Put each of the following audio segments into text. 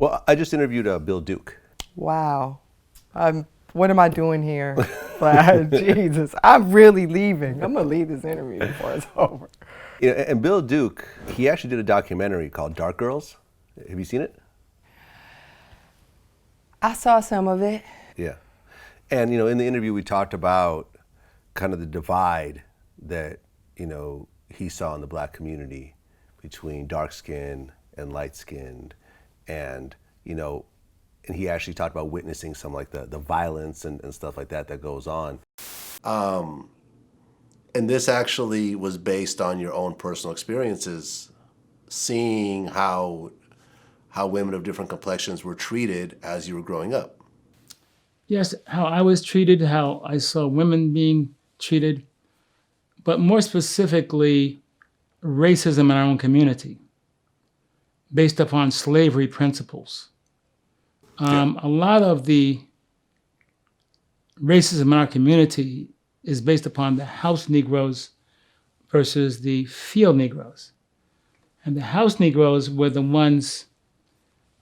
Well, I just interviewed Bill Duke. Wow. What am I doing here? Jesus, I'm really leaving. I'm going to leave this interview before it's over. And Bill Duke, he actually did a documentary called Dark Girls. Have you seen it? I saw some of it. Yeah. And, in the interview, we talked about kind of the divide that, he saw in the black community between dark-skinned and light-skinned. And, and he actually talked about witnessing some like the violence and stuff like that goes on. And this actually was based on your own personal experiences, seeing how women of different complexions were treated as you were growing up. Yes, how I was treated, how I saw women being treated, but more specifically, racism in our own community, based upon slavery principles. A lot of the racism in our community is based upon the house Negroes versus the field Negroes. And the house Negroes were the ones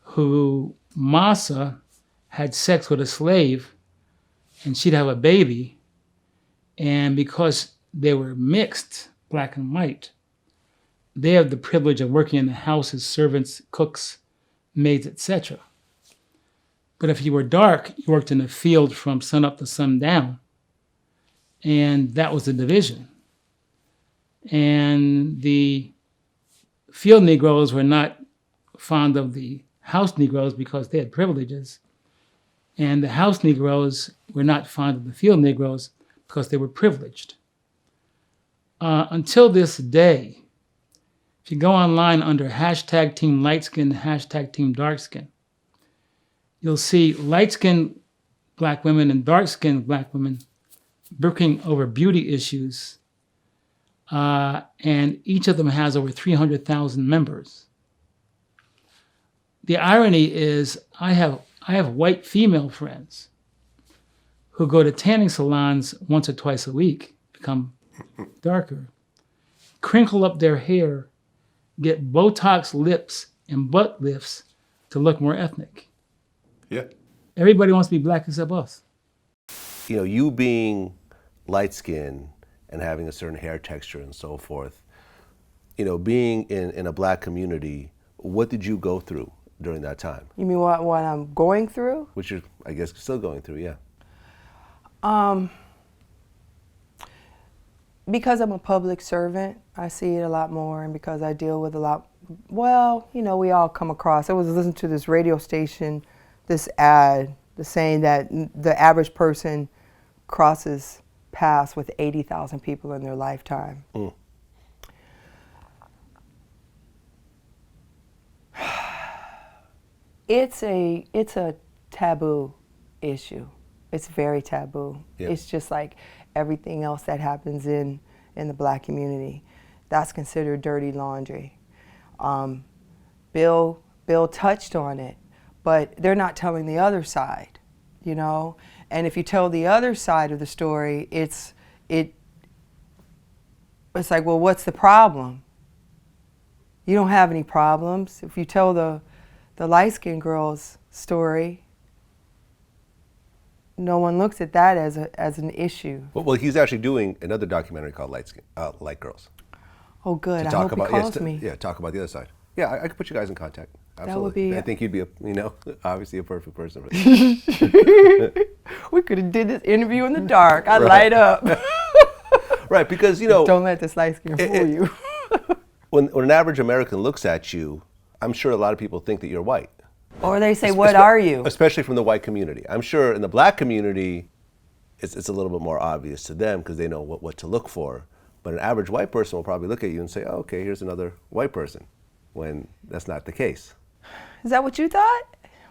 who Massa had sex with a slave and she'd have a baby. And because they were mixed, black and white, they have the privilege of working in the house as servants, cooks, maids, etc. But if you were dark, you worked in the field from sun up to sundown. And that was the division. And the field Negroes were not fond of the house Negroes because they had privileges. And the house Negroes were not fond of the field Negroes because they were privileged. Until this day, if you go online under hashtag Team Lightskin, hashtag Team Darkskin, you'll see light-skinned black women and dark-skinned black women working over beauty issues, and each of them has over 300,000 members. The irony is I have white female friends who go to tanning salons once or twice a week, become darker, crinkle up their hair, get Botox lips and butt lifts to look more ethnic. Yeah. Everybody wants to be black except us. You being light-skinned and having a certain hair texture and so forth, being in a black community, what did you go through during that time? You mean what I'm going through? Which you're, I guess, still going through, yeah. Because I'm a public servant, I see it a lot more, and because I deal with a lot, we all come across. I was listening to this radio station, this ad, saying that the average person crosses paths with 80,000 people in their lifetime. Mm. It's a taboo issue. It's very taboo. Yeah. It's just like everything else that happens in the black community. That's considered dirty laundry. Bill touched on it, but they're not telling the other side, And if you tell the other side of the story, it's like, well, what's the problem? You don't have any problems. If you tell the light-skinned girl's story, no one looks at that as an issue. Well, he's actually doing another documentary called Light Girls. Oh, good. I hope he calls me. Yeah, talk about the other side. Yeah, I could put you guys in contact. Absolutely. That would be. I think you'd be obviously a perfect person for this. We could have did this interview in the dark. I'd light up. Right, because Don't let this light skin fool you. when an average American looks at you, I'm sure a lot of people think that you're white. Or they say, what are you? Especially from the white community. I'm sure in the black community, it's a little bit more obvious to them because they know what to look for. But an average white person will probably look at you and say, oh, okay, here's another white person, when that's not the case. Is that what you thought?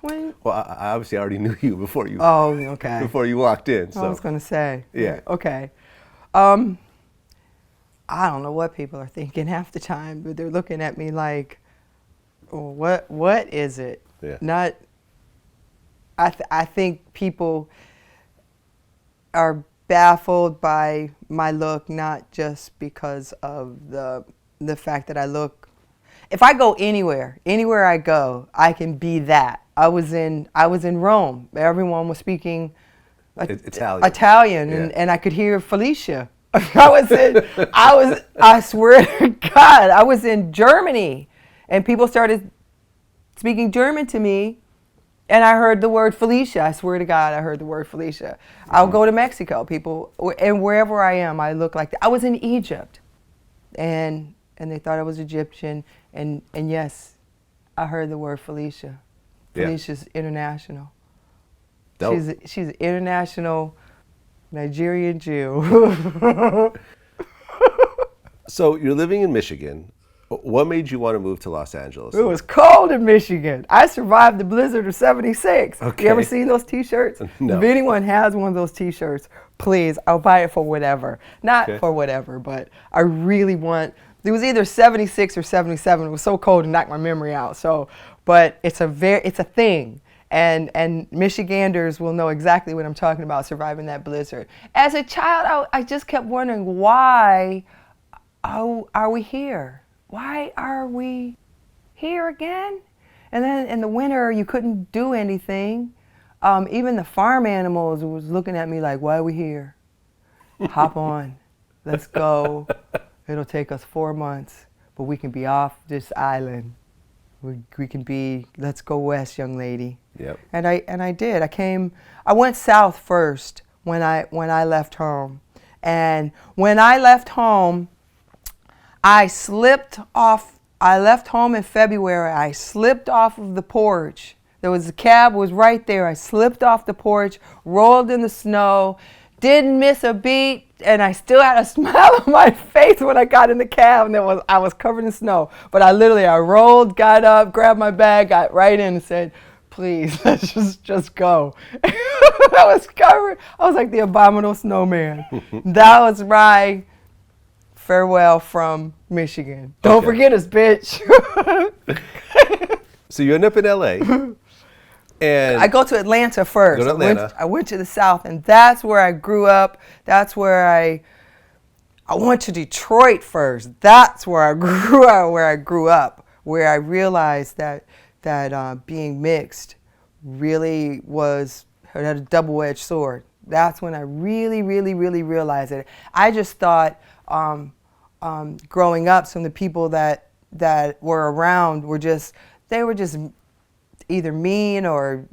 Well, I obviously already knew you before you. Oh, okay. Before you walked in. So. I was going to say. Yeah. Okay. I don't know what people are thinking half the time, but they're looking at me like, what is it? Yeah. I think people are baffled by my look, not just because of the fact that I look. if I go anywhere I go, I can be that. I was in Rome. Everyone was speaking Italian, Yeah. and I could hear Felicia. I swear to God, I was in Germany, and people started speaking German to me, and I heard the word Felicia. I swear to God, I heard the word Felicia. I'll go to Mexico, people, and wherever I am, I look like that. I was in Egypt, and they thought I was Egyptian, and yes, I heard the word Felicia. Yeah. Felicia's international. Dope. She's an international Nigerian Jew. So you're living in Michigan. What made you want to move to Los Angeles? It was cold in Michigan. I survived the blizzard of '76. Okay. You ever seen those T-shirts? No. If anyone has one of those T-shirts, please, I'll buy it for whatever. Not Okay. for whatever, but I really want. It was either '76 or '77. It was so cold it knocked my memory out. So, but it's a thing. And Michiganders will know exactly what I'm talking about, surviving that blizzard. As a child, I just kept wondering, why are we here? Why are we here again? And then in the winter, you couldn't do anything. Even the farm animals was looking at me like, why are we here? Hop on, let's go. It'll take us 4 months, but we can be off this island. We can be, let's go west, young lady. Yep. And I did. I went south first when I left home. And when I left home, I slipped off. I left home in February. I slipped off of the porch. There was a cab was right there. I slipped off the porch, rolled in the snow, didn't miss a beat, and I still had a smile on my face when I got in the cab, and I was covered in snow. But I rolled, got up, grabbed my bag, got right in and said, please, let's just go. I was covered. I was like the abominable snowman. That was my farewell from Michigan. Don't forget us, bitch. So you end up in LA. And I go to Atlanta first. Go to Atlanta. I went to the South, and that's where I grew up. That's where I went to Detroit first. That's where I grew up, where I realized that being mixed really had a double-edged sword. That's when I really, really, really realized it. I just thought growing up, some of the people that were around were just either mean or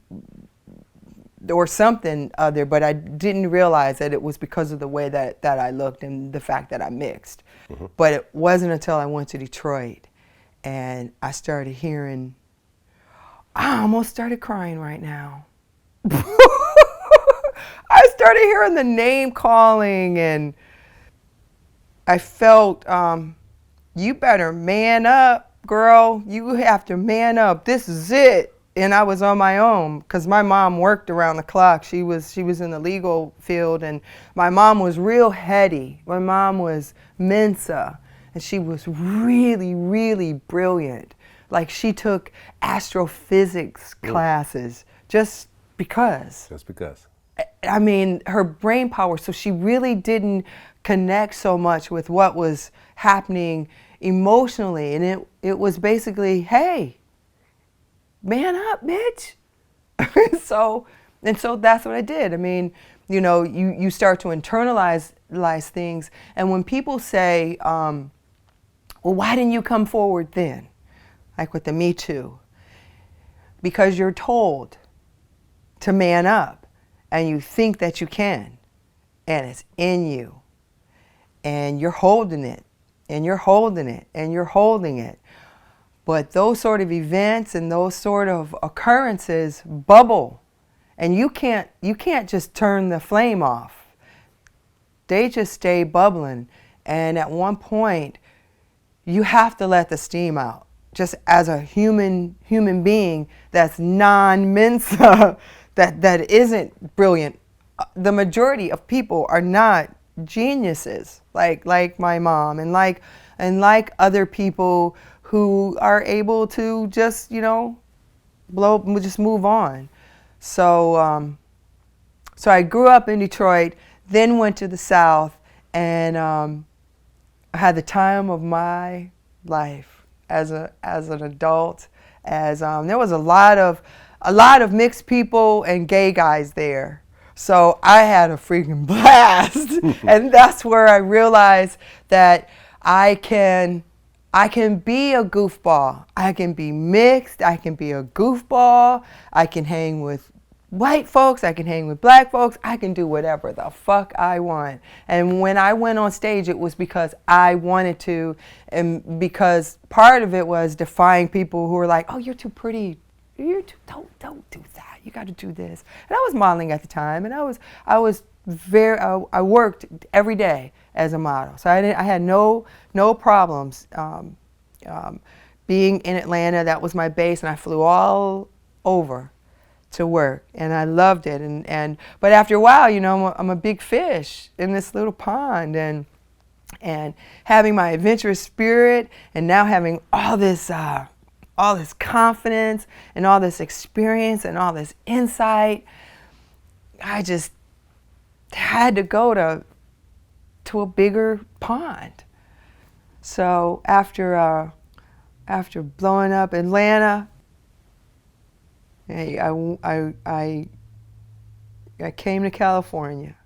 something other, but I didn't realize that it was because of the way that I looked and the fact that I mixed. Mm-hmm. But it wasn't until I went to Detroit and I started hearing, I almost started crying right now. I started hearing the name calling, and I felt, you better man up, girl. You have to man up. This is it. And I was on my own because my mom worked around the clock. She was in the legal field, and my mom was real heady. My mom was Mensa, and she was really, really brilliant. Like, she took astrophysics classes just because. Just because. I mean, her brain power, so she really didn't connect so much with what was happening emotionally. And it was basically, hey, man up, bitch. so that's what I did. I mean, you start to internalize things. And when people say, well, why didn't you come forward then? Like with the Me Too. Because you're told to man up, and you think that you can, and it's in you, and you're holding it, and you're holding it, and you're holding it. But those sort of events and those sort of occurrences bubble, and you can't just turn the flame off. They just stay bubbling, and at one point, you have to let the steam out. Just as a human being that's non-Mensa, that isn't brilliant. The majority of people are not geniuses, like my mom, and like other people who are able to just just move on. So I grew up in Detroit, then went to the South, and I had the time of my life. as an adult. As there was a lot of mixed people and gay guys there, so I had a freaking blast. And that's where I realized that I can be a goofball. I can be mixed. I can be a goofball. I can hang with white folks. I can hang with black folks. I can do whatever the fuck I want. And when I went on stage, it was because I wanted to, and because part of it was defying people who were like, "Oh, you're too pretty. Don't do that. You got to do this." And I was modeling at the time, and I worked every day as a model, so I had no problems being in Atlanta. That was my base, and I flew all over to work, and I loved it. But after a while, I'm a big fish in this little pond, and having my adventurous spirit, and now having all this confidence and all this experience and all this insight, I just had to go to a bigger pond. So after blowing up Atlanta, I came to California.